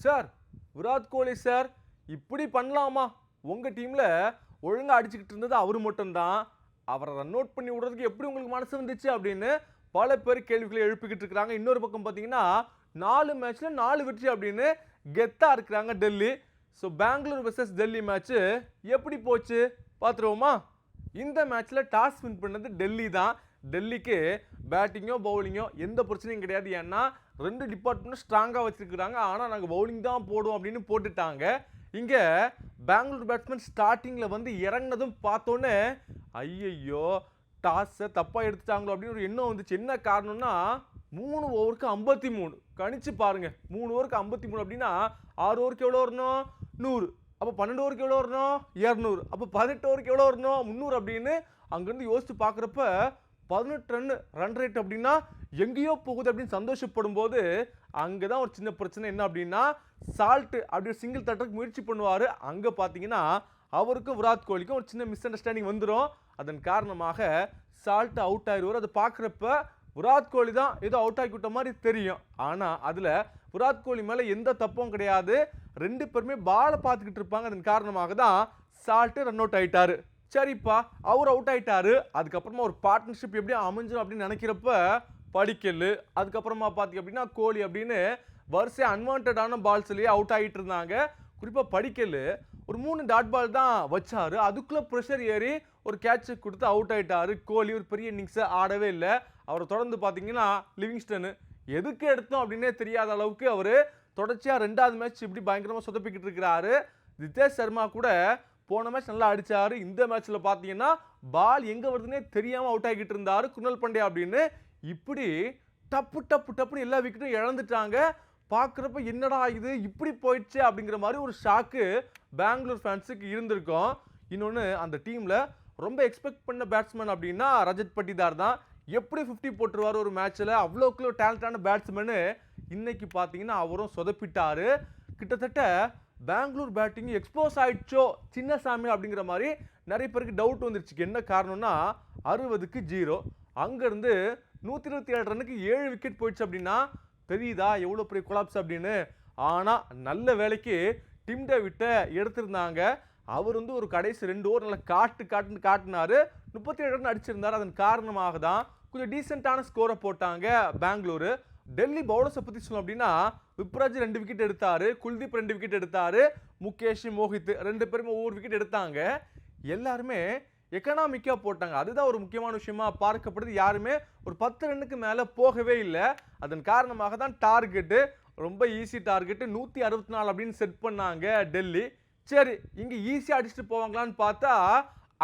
Sir Virat Kohli sir இப்படி பண்ணலாமா? உங்க டீம்ல ஒழுங்கா அடிச்சுக்கிட்டு இருந்தது அவரு மட்டும்தான். அவரை ரன் அவுட் பண்ணி விடுறதுக்கு எப்படி உங்களுக்கு மனசு வந்துச்சு அப்படின்னு பல பேர் கேள்விகளை எழுப்பிக்கிட்டு இருக்காங்க. இன்னொரு பக்கம் பார்த்தீங்கன்னா 4 மேட்ச்ல 4 வெற்றி அப்படின்னு கெத்தா இருக்கிறாங்க Delhi. So Bengaluru versus Delhi match எப்படி போச்சு பார்த்துருவோமா? இந்த மேட்ச்ல டாஸ் வின் பண்ணது டெல்லி தான். டெல்லிக்கு பேட்டிங்கோ பவுலிங்கோ எந்த பிரச்சனையும் கிடையாது. ஏன்னா 2 டிபார்ட்மெண்ட் ஸ்ட்ராங்காக வச்சிருக்கிறாங்க. ஆனால் நாங்கள் பவுலிங் தான் போடுவோம் அப்படின்னு போட்டுட்டாங்க. இங்கே பெங்களூர் பேட்ஸ்மேன் ஸ்டார்டிங்கில் வந்து இறங்கினதும் பார்த்தோன்னே ஐயையோ டாஸை தப்பாக எடுத்துட்டாங்களோ அப்படின்னு ஒரு எண்ணம் வந்துச்சு. என்ன காரணம்னா 3 ஓவருக்கு 53 கணிச்சு பாருங்க. 3 ஓவருக்கு 53 அப்படின்னா 6 ஓவருக்கு எவ்வளோ வரணும்? 100. அப்போ 12 ஓவருக்கு எவ்வளோ வரணும்? 200. அப்போ 18 ஓவருக்கு எவ்வளோ வரணும்? 300 அப்படின்னு அங்கேருந்து யோசிச்சு பார்க்குறப்ப 18 ரன் ரேட் அப்படின்னா எங்கேயோ போகுது அப்படின்னு சந்தோஷப்படும் போது அங்கே தான் ஒரு சின்ன பிரச்சனை. என்ன அப்படின்னா சால்ட் அப்படி சிங்கிள் தட்டுறதுக்கு முயற்சி பண்ணுவார். அங்கே பார்த்தீங்கன்னா அவருக்கும் விராட் கோலிக்கும் ஒரு சின்ன மிஸ் அண்டர்ஸ்டாண்டிங் வந்துடும். அதன் காரணமாக சால்ட் அவுட் ஆயிடுவார். அதை பார்க்குறப்ப விராட் கோலி தான் ஏதோ அவுட் ஆக்கி விட்ட மாதிரி தெரியும். ஆனால் அதில் விராட் கோலி மேலே எந்த தப்பும் கிடையாது. 2 பேருமே பாலை பார்த்துக்கிட்டு இருப்பாங்க. அதன் காரணமாக தான் சால்ட் ரன் அவுட் ஆயிட்டாரு. சரிப்பா அவர் அவுட் ஆயிட்டாரு. அதுக்கப்புறமா ஒரு பார்ட்னர்ஷிப் எப்படி அமைஞ்சிடும் அப்படின்னு நினைக்கிறப்ப படிக்கல், அதுக்கப்புறமா பார்த்தீங்க அப்படின்னா கோலி அப்படின்னு வரிசை அன்வான்டான பால்ஸ்லேயே அவுட் ஆகிட்டு இருந்தாங்க. குறிப்பாக படிக்கல் ஒரு 3 டாட் பால் தான் வச்சாரு. அதுக்குள்ளே ப்ரெஷர் ஏறி ஒரு கேட்சு கொடுத்து அவுட் ஆகிட்டாரு. கோலி ஒரு பெரிய இன்னிங்ஸை ஆடவே இல்லை. அவரை தொடர்ந்து பார்த்தீங்கன்னா லிவிங்ஸ்டன் எதுக்கு எடுத்தோம் அப்படின்னே தெரியாத அளவுக்கு அவர் தொடர்ச்சியாக 2வது மேட்ச் இப்படி பயங்கரமாக சொதப்பிக்கிட்டு இருக்கிறாரு. நிதேஷ் சர்மா கூட போன மேட்ச் நல்லா அடிச்சாரு. இந்த மேட்ச்சில் பார்த்தீங்கன்னா பால் எங்கே வருதுன்னே தெரியாமல் அவுட் ஆகிட்டு இருந்தார் குணல் பாண்டியா அப்படின்னு. இப்படி டப்பு டப்பு டப்புன்னு எல்லா விக்கெட்டும் இழந்துட்டாங்க. பார்க்குறப்ப என்னடா இது இப்படி போயிடுச்சு அப்படிங்கிற மாதிரி ஒரு ஷாக்கு பெங்களூர் ஃபேன்ஸுக்கு இருந்திருக்கும். இன்னொன்று அந்த டீமில் ரொம்ப எக்ஸ்பெக்ட் பண்ண பேட்ஸ்மேன் அப்படின்னா ரஜத் பட்டிதார் தான். எப்படி 50 போட்டுருவார் ஒரு மேட்ச்சில்? அவ்வளோக்குள்ள டேலண்டான பேட்ஸ்மேனு இன்னைக்கு பார்த்தீங்கன்னா அவரும் சொதப்பிட்டாரு. கிட்டத்தட்ட பெங்களூர் பேட்டிங் எக்ஸ்போஸ் ஆயிடுச்சோ சின்னசாமி அப்படிங்கிற மாதிரி நிறைய பேருக்கு டவுட் வந்துருச்சு. என்ன காரணம்னா 60க்கு 0 அங்கேருந்து 127 ரன்னுக்கு 7 விக்கெட் போயிடுச்சு அப்படின்னா தெரியுதா எவ்வளோ பெரிய கொலாப்ஸ் அப்படின்னு. ஆனால் நல்ல வேலைக்கு டிம் டேவிட்டை எடுத்திருந்தாங்க. அவர் வந்து ஒரு கடைசி 2 ஓவர் நல்லா காட்டினாரு. 37 ரன் அடிச்சிருந்தார். அதன் காரணமாக தான் கொஞ்சம் டீசெண்டான ஸ்கோரை போட்டாங்க பெங்களூரு. டெல்லி பவுலர்ஸை பற்றி சொல்லணும் அப்படின்னா விப்ராஜ் 2 விக்கெட் எடுத்தாரு, குல்தீப் 2 விக்கெட் எடுத்தாரு, முகேஷ் மோஹித் 2 பேருமே ஒவ்வொரு விக்கெட் எடுத்தாங்க. எல்லாருமே எக்கனாமிக்காக போட்டாங்க. அதுதான் ஒரு முக்கியமான விஷயமா பார்க்கப்படுது. யாருமே ஒரு 10 ரன்னுக்கு மேலே போகவே இல்லை. அதன் காரணமாக தான் டார்கெட்டு ரொம்ப ஈஸி டார்கெட்டு 164 அப்படின்னு செட் பண்ணாங்க டெல்லி. சரி இங்கே ஈஸியாக அடிச்சுட்டு போவாங்களான்னு பார்த்தா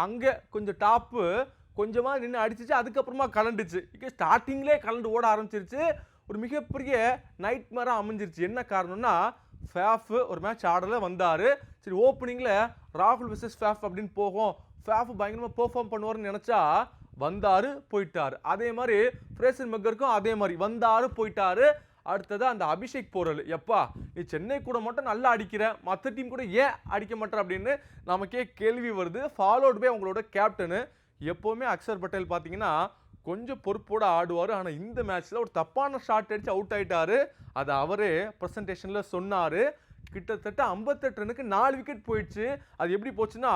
அங்கே கொஞ்சம் டாப்பு கொஞ்சமாக நின்று அடிச்சிச்சு. அதுக்கப்புறமா கலண்டுச்சு. இங்கே ஸ்டார்டிங்லேயே கலண்டு ஓட ஆரம்பிச்சிருச்சு. ஒரு மிகப்பெரிய நைட் மேராக அமைஞ்சிருச்சு. என்ன காரணம்னா ஃபேஃப் ஒரு மேட்ச் ஆடல வந்தார். சரி ஓப்பனிங்கில் ராகுல் வெர்சஸ் ஃபேஃப் அப்படின்னு போகும், ஃபேஃப் பயங்கரமாக பெர்ஃபார்ம் பண்ணுவார்னு நினச்சா வந்தார் போயிட்டார். அதே மாதிரி ஃப்ரேசர் மெக்கருக்கும் அதே மாதிரி வந்தார் போயிட்டார். அடுத்தது அந்த அபிஷேக் போரல், எப்பா நீ சென்னை கூட மட்டும் நல்லா அடிக்கிற, மற்ற டீம் கூட ஏன் அடிக்க மாட்டேற அப்படின்னு நமக்கே கேள்வி வருது. ஃபாலோட் பை அவங்களோட கேப்டனு. எப்போவுமே அக்ஷர் பட்டேல் பார்த்தீங்கன்னா கொஞ்சம் பொறுப்போடு ஆடுவார். ஆனால் இந்த மேட்ச்சில் ஒரு தப்பான ஷாட் அடித்து அவுட் ஆகிட்டார். அதை அவரே ப்ரெசன்டேஷனில் சொன்னார். கிட்டத்தட்ட 58 ரன்னுக்கு 4 விக்கெட் போயிடுச்சு. அது எப்படி போச்சுன்னா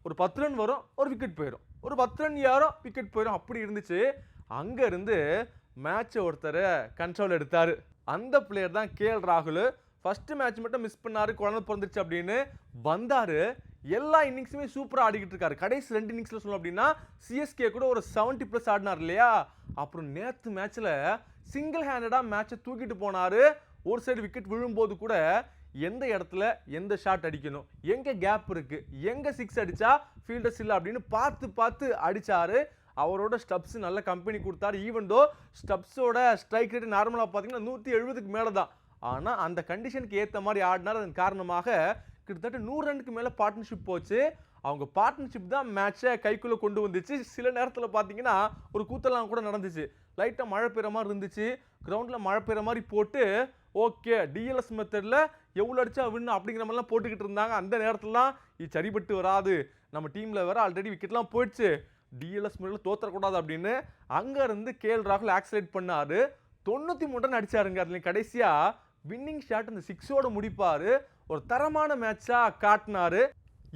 ஒரு 10 ரன் வரும், ஒரு விக்கெட் போயிடும், ஒரு 10 ரன் யாரும் விக்கெட் போயிடும், அப்படி இருந்துச்சு. அங்கேருந்து மேட்சை ஒருத்தர் கண்ட்ரோல் எடுத்தார். அந்த பிளேயர் தான் கேஎல் ராகுல். ஃபஸ்ட்டு மேட்ச் மட்டும் மிஸ் பண்ணார், குழந்தை பிறந்துருச்சு அப்படின்னு வந்தார். எல்லா இன்னிங்ஸுமே சூப்பராக ஆடிக்கிட்டு இருக்காரு. கடைசி 2 இன்னிங்ஸில் சொல்லணும் அப்படின்னா சிஎஸ்கே கூட ஒரு 70+ ஆடினார் இல்லையா? அப்புறம் நேற்று மேட்ச்சில் சிங்கிள் ஹேண்டடாக மேட்சை தூக்கிட்டு போனார். ஒரு சைடு விக்கெட் விழும்போது கூட எந்த இடத்துல எந்த ஷாட் அடிக்கணும், எங்கே கேப் இருக்குது, எங்கே 6 அடித்தா ஃபீல்டர்ஸ் இல்லை அப்படின்னு பார்த்து பார்த்து அடித்தார். அவரோட ஸ்டப்ஸ் நல்ல கம்பெனி கொடுத்தாரு. ஈவன் தோ ஸ்டப்ஸோட ஸ்ட்ரைக் ரேட் நார்மலாக பார்த்தீங்கன்னா 170க்கு மேலே தான். ஆனால் அந்த கண்டிஷனுக்கு ஏற்ற மாதிரி ஆடினார். அதன் காரணமாக கிட்டத்தட்ட 100 ரன்னுக்கு மேலே பார்ட்னர்ஷிப் போச்சு. அவங்க பார்ட்னர்ஷிப் தான் மேட்சை கைக்குள்ளே கொண்டு வந்துச்சு. சில நேரத்தில் பார்த்தீங்கன்னா ஒரு கூத்தெல்லாம் கூட நடந்துச்சு. லைட்டாக மழை பெய்கிற மாதிரி இருந்துச்சு. கிரவுண்டில் மழை பெய்கிற மாதிரி போட்டு ஓகே டிஎல்எஸ் மெத்தடில் எவ்வளோ அடிச்சா வின்னு அப்படிங்கிற மாதிரிலாம் போட்டுக்கிட்டு இருந்தாங்க. அந்த நேரத்துலலாம் இது சரிபட்டு வராது, நம்ம டீமில் வேறு ஆல்ரெடி விக்கெட்லாம் போயிடுச்சு, டிஎல்எஸ் மெத்தடில் தோற்றக்கூடாது அப்படின்னு அங்கேருந்து கேஎல் ராகுல் ஆக்சிலேட் பண்ணார். 93 ரன் அடிச்சாருங்க. அதுல கடைசியாக வின்னிங் ஷாட் அந்த 6ஓட முடிப்பாரு. ஒரு தரமான மேட்சா காட்டினாரு.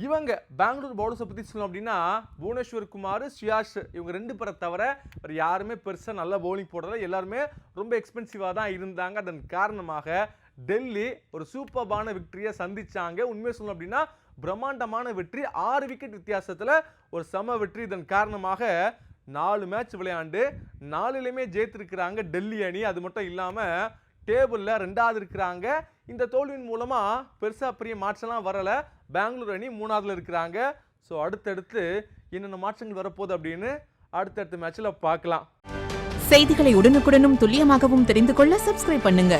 இவங்க பெங்களூர் பவுலர்ஸை பற்றி சொல்லணும் அப்படின்னா புவனேஸ்வர் குமார், ஸ்ரீயாஷ் இவங்க 2 பேரை தவிர வேறு யாருமே பெருசாக நல்ல பவுலிங் போடுறதில்ல. எல்லாருமே ரொம்ப எக்ஸ்பென்சிவாக தான் இருந்தாங்க. அதன் காரணமாக டெல்லி ஒரு சூப்பர்பான விக்டரியை சந்திச்சாங்க. உண்மையை சொல்லணும் அப்படின்னா பிரம்மாண்டமான வெற்றி, 6 விக்கெட் வித்தியாசத்தில் ஒரு சம வெற்றி. இதன் காரணமாக 4 மேட்ச் விளையாண்டு 4லையுமே ஜெயித்திருக்கிறாங்க டெல்லி அணி. அது மட்டும் இல்லாமல் டேபிளில் 2வது இருக்கிறாங்க. இந்த தோல்வியின் மூலமா பெருசா பெரிய மாற்றம்லாம் வரல. பெங்களூர் அணி 3வதுல இருக்கிறாங்க. ஸோ அடுத்தடுத்து என்னென்ன மாற்றங்கள் வரப்போகுது அப்படின்னு அடுத்தடுத்த மேட்ச்ல பார்க்கலாம். செய்திகளை உடனுக்குடனும் துல்லியமாகவும் தெரிந்து கொள்ள சப்ஸ்கிரைப் பண்ணுங்க.